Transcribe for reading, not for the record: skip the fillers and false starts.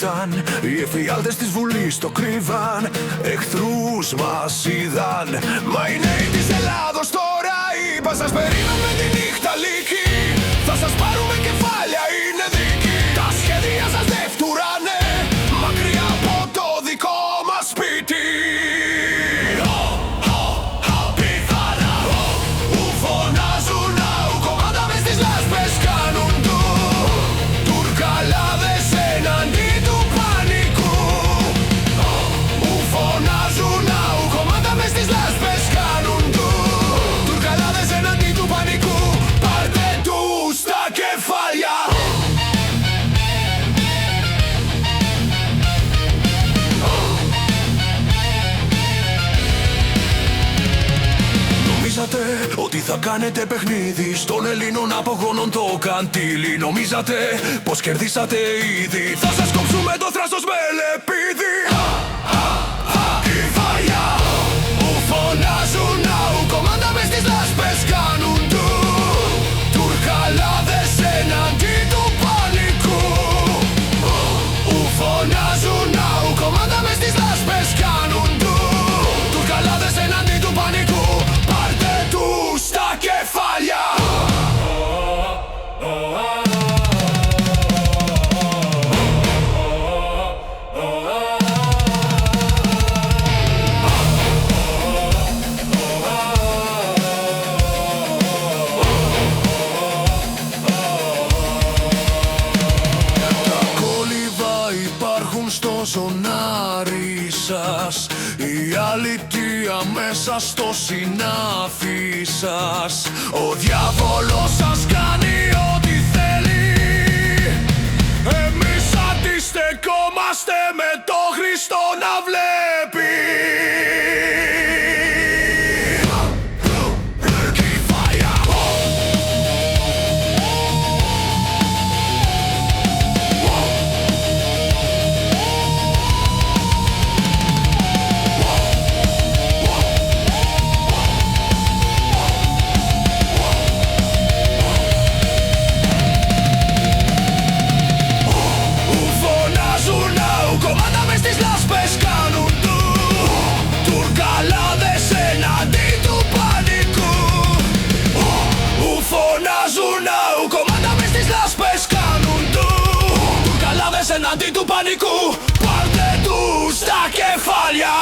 ήταν. Οι εφιάλτες της Βουλής το κρύβαν, εχθρούς μας είδαν. Μα οι νέοι της Ελλάδος τώρα είπα, σας περίμενε τη νύχτα λύκη. Θα σας πάρουμε κεφάλια, είναι δίκη. Τα σχέδια σας δεν φτουράνε, μακριά από το δικό μας σπίτι. Ότι θα κάνετε παιχνίδι στον Ελλήνων απογόνων το καντήλι. Νομίζατε πως κερδίσατε ήδη, θα σας κόψουμε το θράσος με λεπίδι. Κεφάλια που φωνάζουν ναού, κομμάτα μες στις λάσπες κάνουν του. Τουρκαλάδες εναντί του πανικού. Που φωνάζουν ναού, κομμάτα μες στις λάσπες κάνουν του. Τουρκαλάδες εναντί του πανικού. Στα κεφάλια! Τα κόλληβα υπάρχουν στο ζωνάρι σας, η αλήθεια μέσα στο συνάφι σας. Ο διάβολος σας κάνει ό,τι θέλει, εμείς αντιστεκόμαστε με το Χριστό να βλέπει. Εναντί του πανικού, πάρτε τους στα κεφάλια.